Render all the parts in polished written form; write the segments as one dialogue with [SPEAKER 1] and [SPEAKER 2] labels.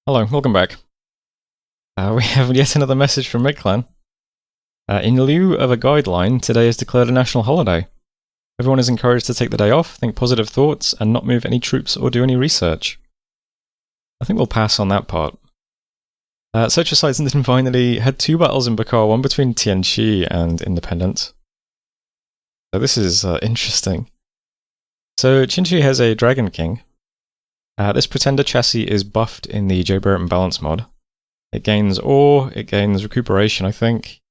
[SPEAKER 1] Hello, welcome back. We have yet another message from Midclan. In lieu of a guideline, today is declared a national holiday. Everyone is encouraged to take the day off, think positive thoughts, and not move any troops or do any research. I think we'll pass on that part. Searcher sites didn't finally had two battles in Bakar, one between Tianqi and Independence. So this is interesting. So Tianqi has a Dragon King. This Pretender chassis is buffed in the JBBM balance mod. It gains ore, it gains recuperation, I think.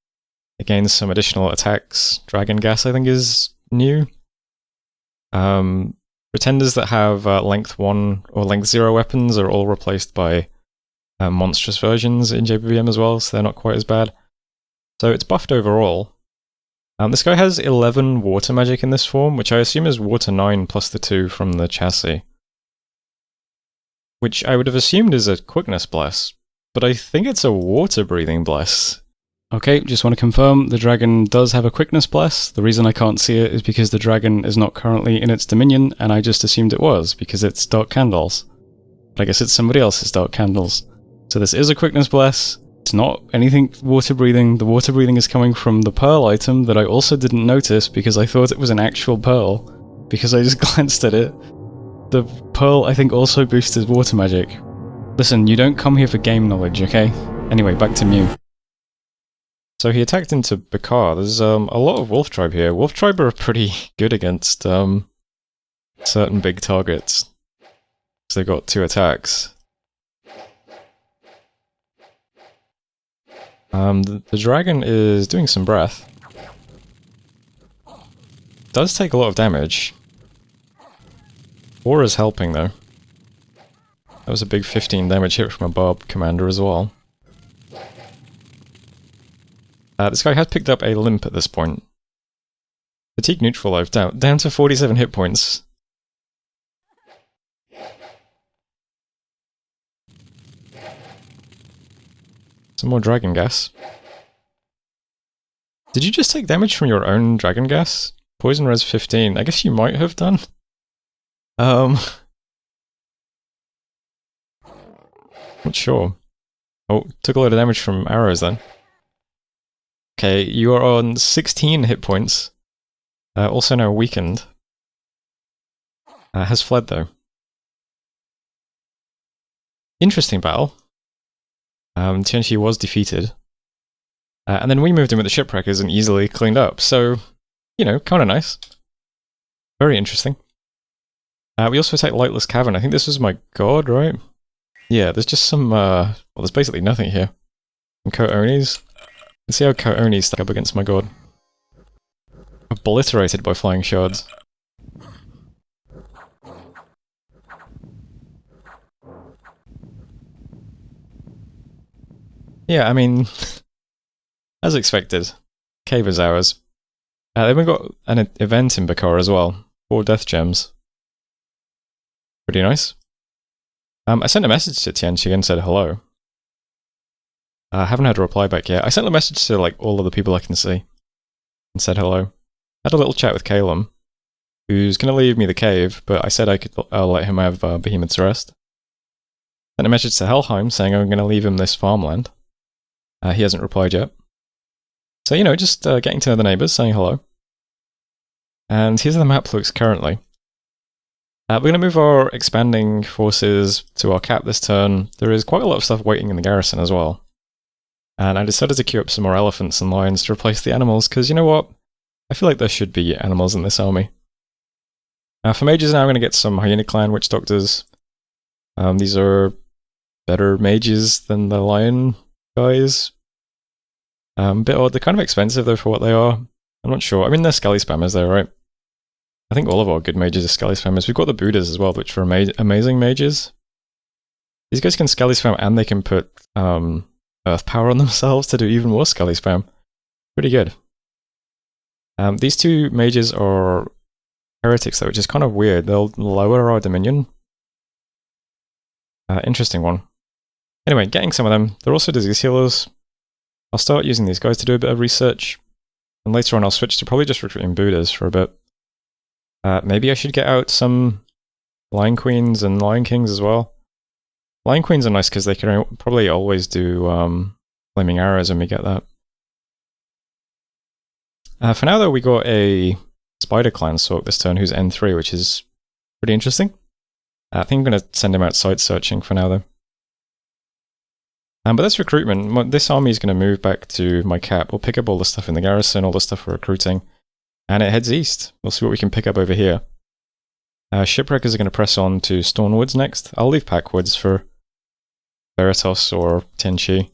[SPEAKER 1] It gains some additional attacks. Dragon Gas, I think, is new. Pretenders that have length 1 or length 0 weapons are all replaced by monstrous versions in JBBM as well, so they're not quite as bad. So it's buffed overall. This guy has 11 water magic in this form, which I assume is water 9 plus the 2 from the chassis. Which I would have assumed is a quickness bless, but I think it's a water breathing bless. Okay, just want to confirm, the dragon does have a quickness bless. The reason I can't see it is because the dragon is not currently in its dominion, and I just assumed it was, because it's Dark Candles. But I guess it's somebody else's Dark Candles. So this is a quickness bless. It's not anything water breathing. The water breathing is coming from the pearl item that I also didn't notice because I thought it was an actual pearl, because I just glanced at it. The pearl, I think, also boosted water magic. Listen, you don't come here for game knowledge, okay? Anyway, back to Mew. So he attacked into Bakar. There's a lot of Wolf Tribe here. Wolf Tribe are pretty good against certain big targets. So they've got 2 attacks. The dragon is doing some breath. Does take a lot of damage. Aura's helping though. That was a big 15 damage hit from a Barb commander as well. This guy has picked up a limp at this point. Fatigue neutral life down to 47 hit points. Some more dragon gas. Did you just take damage from your own dragon gas? Poison res 15. I guess you might have done. Not sure. Oh, took a lot of damage from arrows then. Okay, you are on 16 hit points. Also now weakened. Has fled though. Interesting battle. Tianqi was defeated. And then we moved in with the shipwreckers and easily cleaned up. So, you know, kinda nice. Very interesting. We also attacked Lightless Cavern. I think this was my god, right? Yeah, there's just some, well, there's basically nothing here. Some Ko'onis. Let's see how Ko'onis stack up against my god. Obliterated by flying shards. Yeah, I mean, as expected. Cave is ours. Then we got an event in Bakar as well. 4 death gems. Pretty nice. I sent a message to Tianqi and said hello. I haven't had a reply back yet. I sent a message to like all of the people I can see and said hello. Had a little chat with Calum, who's going to leave me the cave, but I said I'll let him have Behemoth's Rest. Sent a message to Helheim saying I'm going to leave him this farmland. He hasn't replied yet. So, you know, just getting to know the neighbours, saying hello. And here's how the map looks currently. We're going to move our expanding forces to our cap this turn. There is quite a lot of stuff waiting in the garrison as well. And I decided to queue up some more elephants and lions to replace the animals, because you know what? I feel like there should be animals in this army. For mages now, I'm going to get some Hyena Clan Witch Doctors. These are better mages than the lion guys. Bit odd. They're kind of expensive though for what they are. I'm not sure. I mean, they're Skelly Spammers though, right? I think all of our good mages are Skelly Spammers. We've got the Buddhas as well, which are amazing mages. These guys can Skelly Spam and they can put Earth Power on themselves to do even more Skelly Spam. Pretty good. These 2 mages are heretics though, which is kind of weird. They'll lower our dominion. Interesting one. Anyway, getting some of them. They're also disease healers. I'll start using these guys to do a bit of research. And later on I'll switch to probably just recruiting Buddhas for a bit. Maybe I should get out some Lion Queens and Lion Kings as well. Lion Queens are nice because they can probably always do flaming arrows when we get that. For now, though, we got a Spider Clan Sork this turn who's N3, which is pretty interesting. I think I'm going to send him out site searching for now, though. But that's recruitment. This army is going to move back to my cap. We'll pick up all the stuff in the garrison, all the stuff for recruiting, and it heads east. We'll see what we can pick up over here. Shipwreckers are going to press on to Stornwoods next. I'll leave Packwoods for Veritas or Tenchi.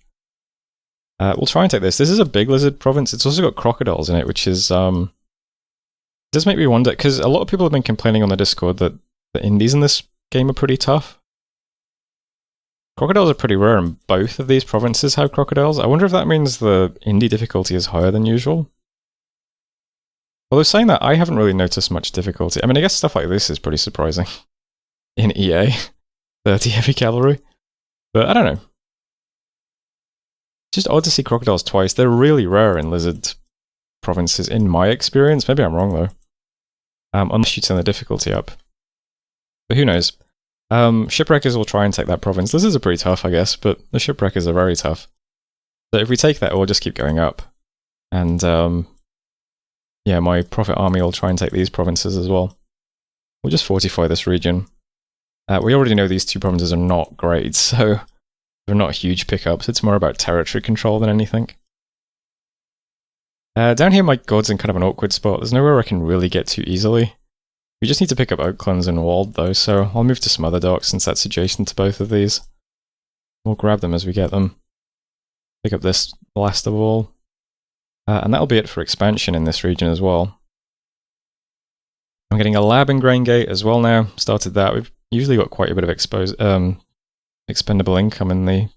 [SPEAKER 1] We'll try and take this. This is a big lizard province. It's also got crocodiles in it, which is does make me wonder, because a lot of people have been complaining on the Discord that the indies in this game are pretty tough. Crocodiles are pretty rare, and both of these provinces have crocodiles. I wonder if that means the indie difficulty is higher than usual. Although saying that, I haven't really noticed much difficulty. I mean, I guess stuff like this is pretty surprising. In EA, 30 heavy cavalry. But I don't know. It's just odd to see crocodiles twice. They're really rare in lizard provinces, in my experience. Maybe I'm wrong, though. Unless you turn the difficulty up. But who knows? Shipwreckers will try and take that province. Lizards are pretty tough, I guess, but the Shipwreckers are very tough. So if we take that, we'll just keep going up. And, yeah, my Prophet army will try and take these provinces as well. We'll just fortify this region. We already know these two provinces are not great, so they're not huge pickups. It's more about territory control than anything. Down here, my god's in kind of an awkward spot. There's nowhere I can really get to easily. We just need to pick up Oaklands and Wald, though, so I'll move to some other docks since that's adjacent to both of these. We'll grab them as we get them. Pick up this last of all. And that'll be it for expansion in this region as well. I'm getting a lab in Graingate as well now. Started that. We've usually got quite a bit of expendable income in the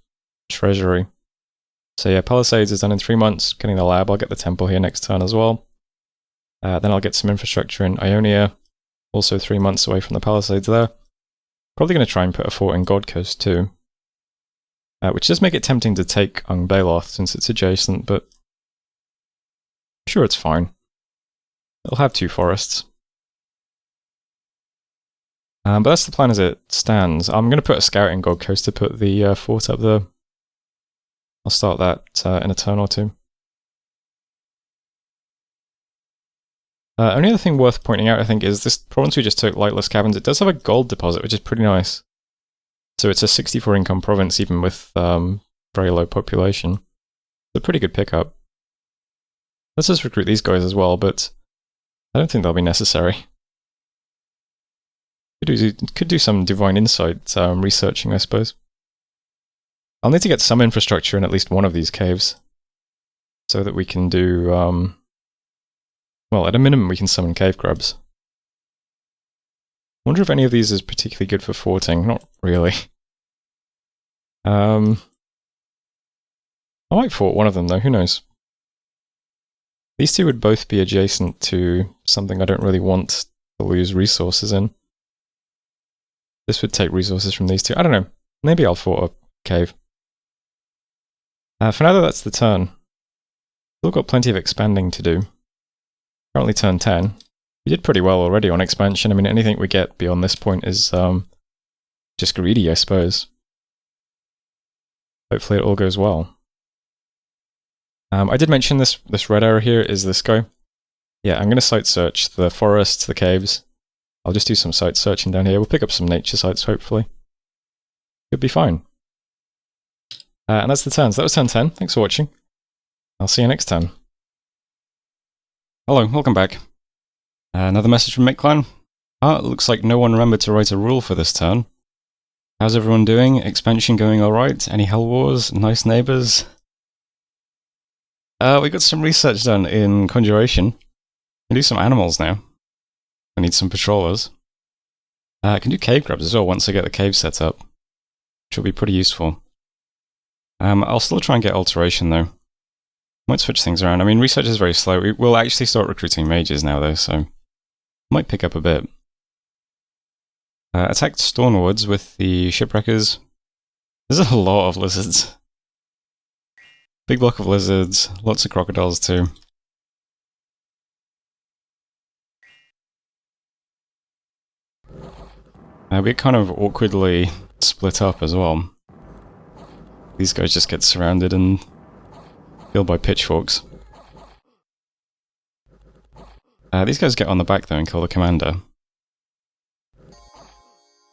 [SPEAKER 1] treasury. So yeah, Palisades is done in 3 months. Getting the lab. I'll get the temple here next turn as well. Then I'll get some infrastructure in Ionia. Also 3 months away from the Palisades there. Probably going to try and put a fort in God Coast too. Which does make it tempting to take Ungbeloth since it's adjacent, but I'm sure it's fine. It'll have 2 forests. But that's the plan as it stands. I'm going to put a scout in God Coast to put the fort up there. I'll start that in a turn or two. Only other thing worth pointing out, I think, is this province we just took, Lightless Caverns. It does have a gold deposit, which is pretty nice. So it's a 64 income province, even with very low population. It's a pretty good pickup. Let's just recruit these guys as well, but I don't think they'll be necessary. Could do some divine insight researching, I suppose. I'll need to get some infrastructure in at least one of these caves, so that we can do, well, at a minimum we can summon cave grubs. Wonder if any of these is particularly good for forting. Not really. I might fort one of them though, who knows. These two would both be adjacent to something I don't really want to lose resources in. This would take resources from these two. I don't know. Maybe I'll fort a cave. For now though, that's the turn. Still got plenty of expanding to do. Currently turn 10. We did pretty well already on expansion. I mean, anything we get beyond this point is just greedy, I suppose. Hopefully it all goes well. I did mention this red arrow here is this guy. Yeah, I'm going to site search the forests, the caves. I'll just do some site searching down here. We'll pick up some nature sites, hopefully. Could be fine. And that's the turn. So that was turn 10. Thanks for watching. I'll see you next time. Hello, welcome back. Another message from Miclan. It looks like no one remembered to write a rule for this turn. How's everyone doing? Expansion going alright? Any hell wars? Nice neighbours? We got some research done in Conjuration. We can do some animals now. I need some patrollers. I can do cave grubs as well once I get the cave set up, which will be pretty useful. I'll still try and get alteration though. Might switch things around. I mean, research is very slow. We'll actually start recruiting mages now though, so might pick up a bit. Attacked Stornwoods with the Shipwreckers. There's a lot of lizards. Big block of lizards, lots of crocodiles too. We kind of awkwardly split up as well. These guys just get surrounded and killed by pitchforks. These guys get on the back though and kill the commander.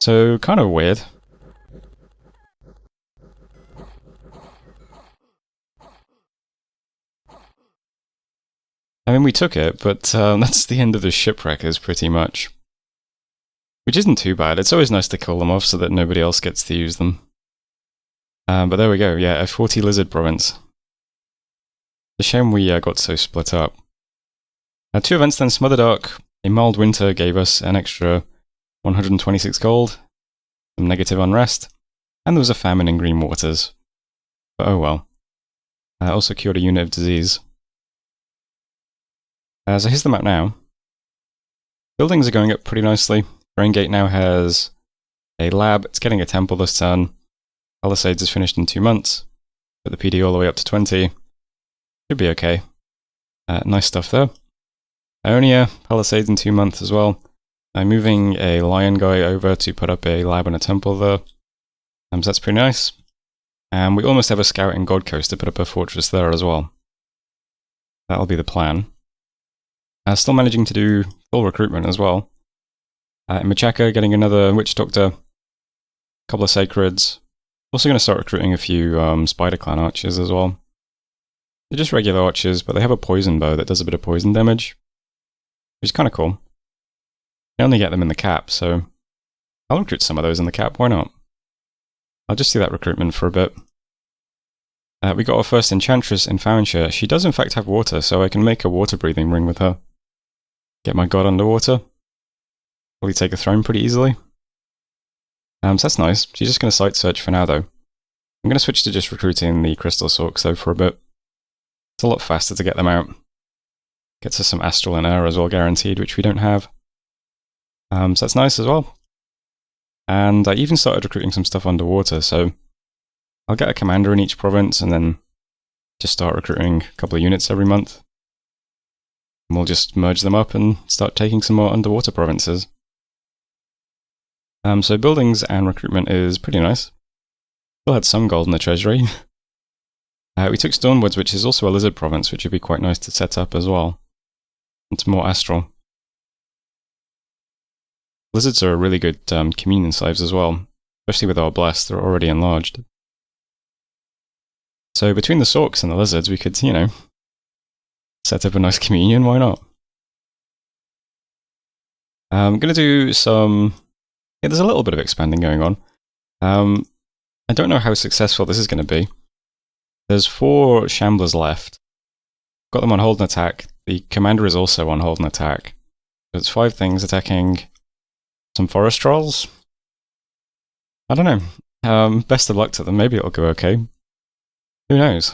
[SPEAKER 1] So, kind of weird. I mean, we took it, but that's the end of the shipwreckers, pretty much. Which isn't too bad. It's always nice to kill them off so that nobody else gets to use them. But there we go, yeah, a 40 lizard province. It's a shame we got so split up. 2 events then, Smothered Ark. A mild winter gave us an extra 126 gold, some negative unrest, and there was a famine in Green Waters. But oh well. Also cured a unit of disease. So here's the map now. Buildings are going up pretty nicely. Rain Gate now has a lab. It's getting a temple this turn. Palisades is finished in 2 months. Put the PD all the way up to 20. Should be okay. Nice stuff there. Ionia, Palisades in 2 months as well. I'm moving a lion guy over to put up a lab and a temple there. So that's pretty nice. And we almost have a scout in God Coast to put up a fortress there as well. That'll be the plan. Still managing to do full recruitment as well. In Machaka, getting another Witch Doctor, a couple of Sacreds. Also going to start recruiting a few Spider Clan archers as well. They're just regular archers, but they have a poison bow that does a bit of poison damage, which is kind of cool. You only get them in the cap, so I'll recruit some of those in the cap, why not? I'll just do that recruitment for a bit. We got our first Enchantress in Foundshire. She does in fact have water, so I can make a water breathing ring with her. Get my god underwater. Probably take a throne pretty easily. So that's nice. She's just going to site search for now though. I'm going to switch to just recruiting the Crystal Sorks though for a bit. It's a lot faster to get them out. Gets us some Astral and Air as well guaranteed, which we don't have. So that's nice as well. And I even started recruiting some stuff underwater, so I'll get a commander in each province and then just start recruiting a couple of units every month. And we'll just merge them up and start taking some more underwater provinces. So buildings and recruitment is pretty nice. Still had some gold in the treasury. We took Stormwoods, which is also a lizard province, which would be quite nice to set up as well. It's more astral. Lizards are a really good communion slaves as well, especially with our bless, they're already enlarged. So between the Sorks and the lizards, we could, you know, set up a nice communion, why not? I'm going to do some... Yeah, there's a little bit of expanding going on. I don't know how successful this is going to be. There's 4 Shamblers left. Got them on hold and attack. The commander is also on hold and attack. So it's 5 things attacking some forest trolls. I don't know. Best of luck to them. Maybe it'll go okay. Who knows?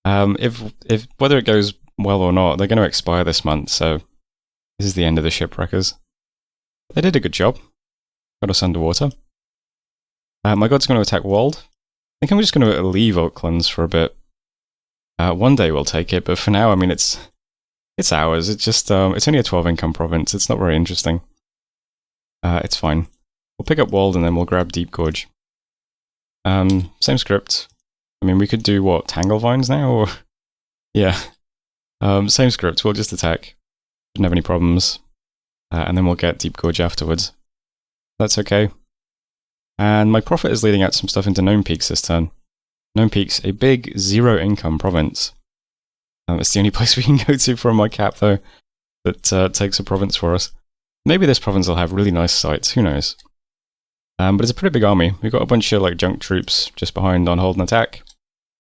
[SPEAKER 1] If whether it goes well or not, they're going to expire this month, so this is the end of the shipwreckers. They did a good job. Got us underwater. My god's going to attack Wald. I think I'm just going to leave Oaklands for a bit. One day we'll take it, but for now, I mean, it's ours. It's just it's only a 12 income province. It's not very interesting. It's fine. We'll pick up Wald and then we'll grab Deep Gorge. Same script. I mean, we could do what, Tangle Vines now, or yeah. Same script. We'll just attack. Shouldn't have any problems. And then we'll get Deep Gorge afterwards. That's okay. And my prophet is leading out some stuff into Gnome Peaks this turn. Gnome Peaks, a big 0 income province. It's the only place we can go to from my cap, though, that takes a province for us. Maybe this province will have really nice sites, who knows. But it's a pretty big army. We've got a bunch of like junk troops just behind on hold and attack.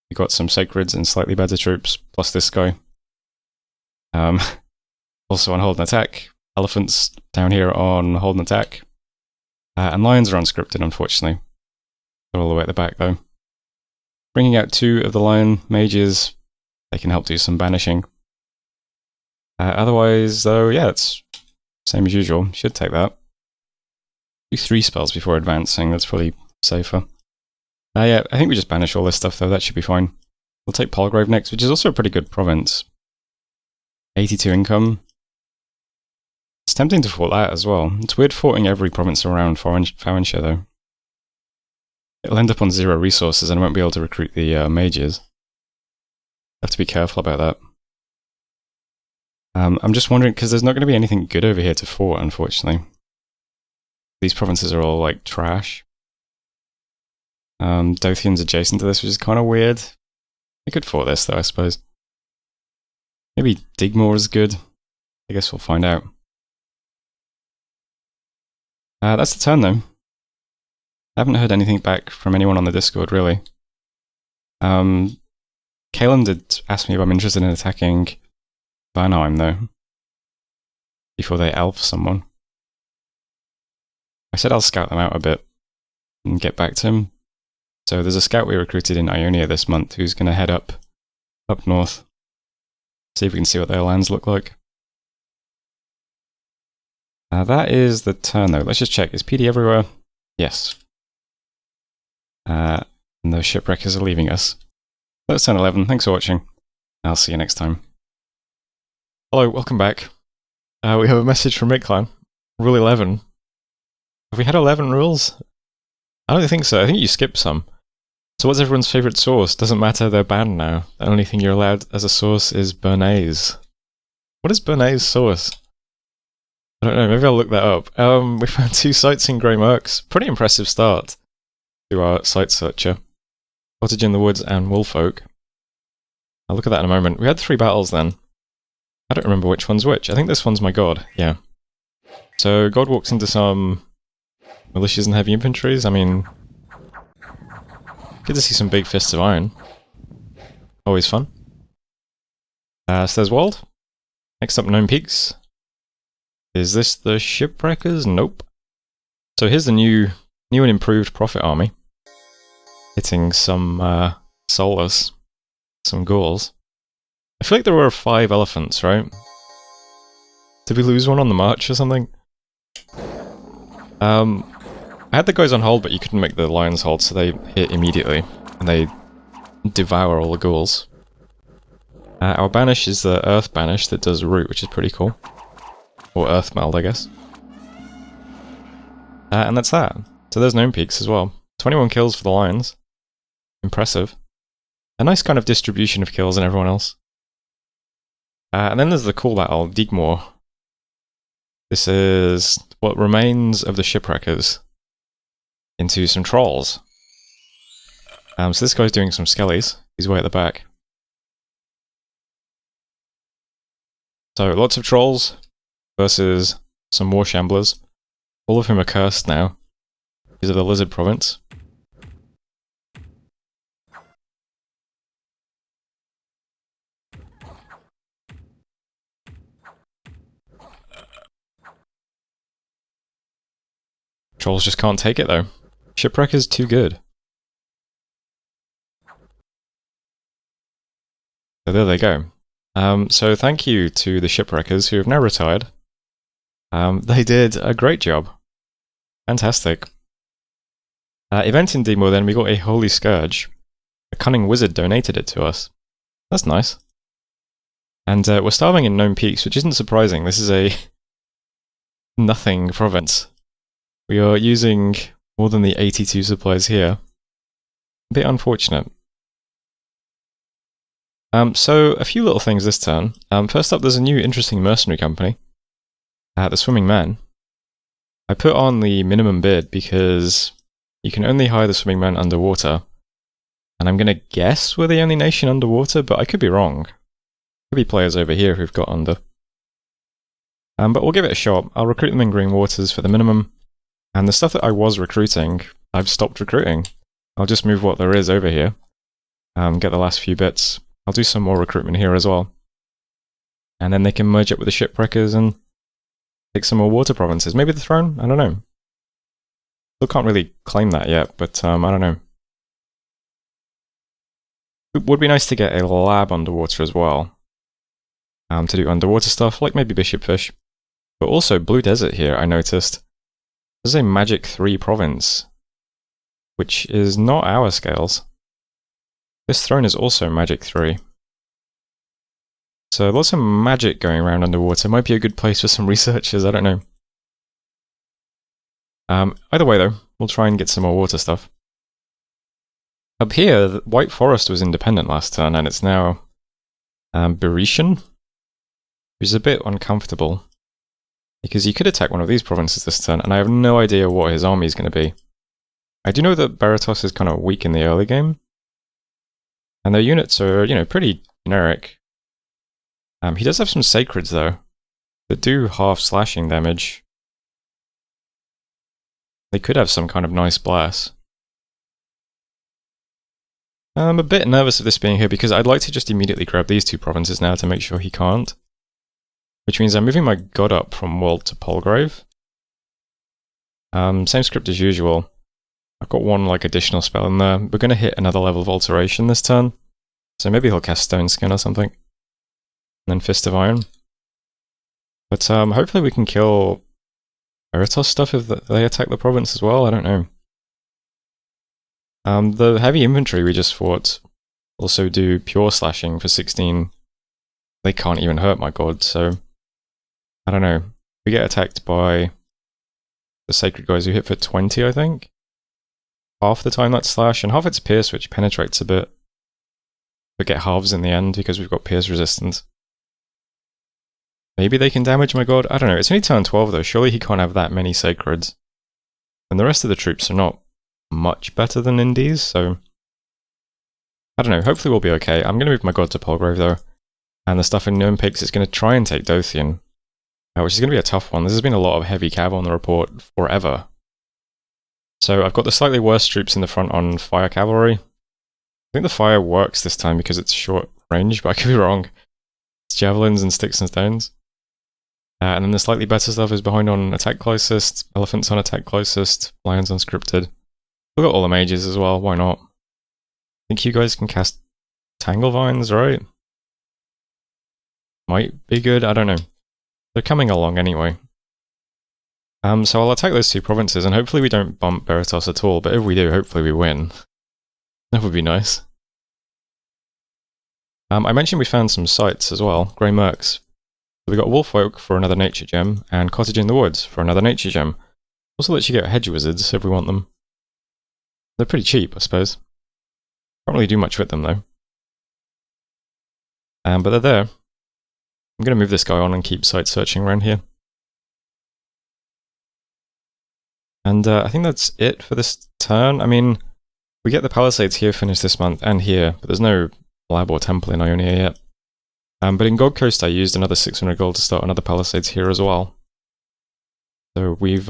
[SPEAKER 1] We've got some Sacreds and slightly better troops, plus this guy. Also on hold and attack. Elephants down here on hold and attack. And lions are unscripted, unfortunately. Got all the way at the back, though. Bringing out 2 of the lion mages. They can help do some banishing. Otherwise, though, yeah, it's same as usual. Should take that. Do 3 spells before advancing. That's probably safer. Yeah, I think we just banish all this stuff, though. That should be fine. We'll take Palgrave next, which is also a pretty good province. 82 income. It's tempting to fort that as well. It's weird forting every province around Fawenshire though. It'll end up on 0 resources and I won't be able to recruit the mages. Have to be careful about that. I'm just wondering, because there's not going to be anything good over here to fort, unfortunately. These provinces are all like trash. Dothian's adjacent to this, which is kind of weird. I could fort this though, I suppose. Maybe Digmore is good. I guess we'll find out. That's the turn though. I haven't heard anything back from anyone on the Discord, really. Kalen did ask me if I'm interested in attacking Vanheim, though, before they elf someone. I said I'll scout them out a bit and get back to him. So there's a scout we recruited in Ionia this month who's going to head up north. See if we can see what their lands look like. That is the turn, though. Let's just check. Is PD everywhere? Yes. And those shipwreckers are leaving us. That's turn 11. Thanks for watching. I'll see you next time. Hello, welcome back. We have a message from Miclan. Rule 11. Have we had 11 rules? I don't think so. I think you skipped some. So what's everyone's favourite sauce? Doesn't matter, they're banned now. The only thing you're allowed as a sauce is béarnaise. What is béarnaise sauce? I don't know, maybe I'll look that up. We found 2 sites in Grey Mercs. Pretty impressive start to our site searcher. Cottage in the Woods and Woolfolk. I'll look at that in a moment. We had 3 battles then. I don't remember which one's which. I think this one's my god, yeah. So, God walks into some militias and heavy infantries. I mean, good to see some big fists of iron. Always fun. So there's Wald. Next up, Gnome Peaks. Is this the Shipwreckers? Nope. So here's the new and improved Prophet Army. Hitting some Soulless, some Ghouls. I feel like there were 5 elephants, right? Did we lose one on the march or something? I had the guys on hold, but you couldn't make the lions hold, so they hit immediately. And they devour all the ghouls. Our banish is the earth banish that does root, which is pretty cool. Or earth meld, I guess. And that's that. So there's Gnome Peaks as well. 21 kills for the lions. Impressive. A nice kind of distribution of kills in everyone else. And then there's the cool battle, Digmore. This is what remains of the shipwreckers into some trolls. So this guy's doing some skellies. He's way at the back. So lots of trolls versus some war shamblers. All of whom are cursed now. These are the Lizard Province. Trolls just can't take it though. Shipwreck is too good. So there they go. So thank you to the Shipwreckers who have now retired. They did a great job. Fantastic. Event in Demo then, we got a Holy Scourge. A cunning wizard donated it to us. That's nice. And we're starving in Gnome Peaks, which isn't surprising. This is a nothing province. We are using more than the 82 supplies here. A bit unfortunate. So, a few little things this turn. First up, there's a new interesting mercenary company. The Swimming Man. I put on the minimum bid because you can only hire the Swimming Man underwater. And I'm gonna guess we're the only nation underwater, but I could be wrong. Could be players over here who've got under. But we'll give it a shot. I'll recruit them in Green Waters for the minimum. And the stuff that I was recruiting, I've stopped recruiting. I'll just move what there is over here. Get the last few bits. I'll do some more recruitment here as well. And then they can merge up with the Shipwreckers and take some more water provinces. Maybe the throne? I don't know. Still can't really claim that yet, but I don't know. It would be nice to get a lab underwater as well. To do underwater stuff, like maybe Bishopfish. But also Blue Desert here, I noticed. There's a Magic 3 province, which is not our scales. This throne is also Magic 3. So lots of magic going around underwater. Might be a good place for some researchers, I don't know. Either way though, we'll try and get some more water stuff. Up here, the White Forest was independent last turn, and it's now Beretian, which is a bit uncomfortable. Because he could attack one of these provinces this turn, and I have no idea what his army is going to be. I do know that Baratos is kind of weak in the early game. And their units are, you know, pretty generic. He does have some sacreds though, that do half slashing damage. They could have some kind of nice blast. I'm a bit nervous of this being here because I'd like to just immediately grab these two provinces now to make sure he can't. Which means I'm moving my god up from World to Polgrave. Same script as usual. I've got one like additional spell in there. We're going to hit another level of alteration this turn. So maybe he'll cast Stone Skin or something. And then Fist of Iron. But hopefully we can kill Baratos stuff if they attack the province as well, I don't know. The heavy infantry we just fought also do pure slashing for 16. They can't even hurt my god, so I don't know. We get attacked by the sacred guys who hit for 20, I think. Half the time that's slash, and half it's pierce, which penetrates a bit. But get halves in the end because we've got pierce resistance. Maybe they can damage my god? I don't know. It's only turn 12 though. Surely he can't have that many sacreds. And the rest of the troops are not much better than Indies, so I don't know. Hopefully we'll be okay. I'm going to move my god to Polgrave though. And the stuff in Gnome Pigs is going to try and take Dothian. Which is going to be a tough one. This has been a lot of heavy cav on the report forever. So I've got the slightly worse troops in the front on Fire Cavalry. I think the fire works this time because it's short range, but I could be wrong. It's javelins and sticks and stones. And then the slightly better stuff is behind on Attack Closest, Elephants on Attack Closest, Lions Unscripted. We've got all the mages as well, why not? I think you guys can cast Tangle Vines, right? Might be good, I don't know. They're coming along anyway. So I'll attack those two provinces, and hopefully we don't bump Baratos at all, but if we do, hopefully we win. That would be nice. I mentioned we found some sites as well, Grey Mercs. So we got Wolf Oak for another nature gem, and Cottage in the Woods for another nature gem. Also lets you get hedge wizards if we want them. They're pretty cheap, I suppose. Can't really do much with them though. But they're there. I'm going to move this guy on and keep site searching around here. And I think that's it for this turn. I mean, we get the Palisades here finished this month and here, but there's no lab or temple in Ionia yet. But in Gold Coast I used another 600 gold to start another Palisades here as well. So we've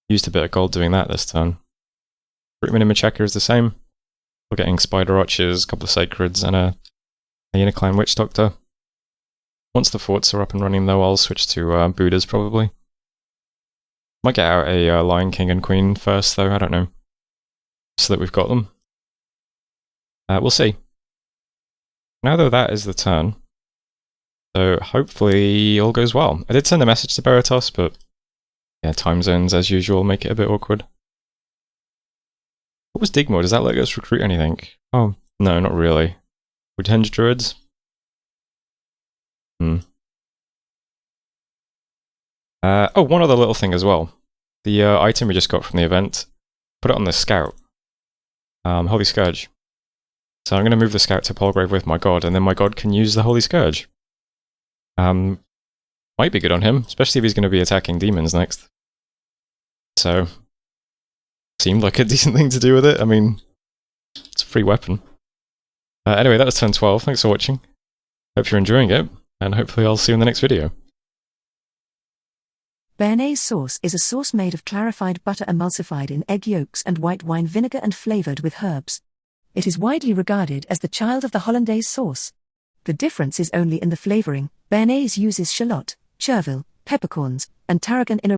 [SPEAKER 1] used a bit of gold doing that this turn. Treatment in Machaka is the same. We're getting Spider Archers, a couple of Sacreds, and a Unicline Witch Doctor. Once the forts are up and running though, I'll switch to Buddhas probably. Might get out a Lion King and Queen first though, I don't know. So that we've got them. We'll see. Now though that is the turn. So hopefully all goes well. I did send a message to Baratos, but yeah, time zones as usual make it a bit awkward. What was Digmore? Does that let us recruit anything? Oh, no, not really. Woodhenge Druids? Oh, one other little thing as well. The item we just got from the event, put it on the Scout. Holy Scourge. So I'm going to move the Scout to Polgrave with my god, and then my god can use the Holy Scourge. Might be good on him, especially if he's going to be attacking demons next. So, seemed like a decent thing to do with it. I mean, it's a free weapon. Anyway, that was turn 12. Thanks for watching. Hope you're enjoying it, and hopefully I'll see you in the next video.
[SPEAKER 2] Béarnaise sauce is a sauce made of clarified butter emulsified in egg yolks and white wine vinegar and flavored with herbs. It is widely regarded as the child of the hollandaise sauce. The difference is only in the flavoring. Béarnaise uses shallot, chervil, peppercorns, and tarragon in a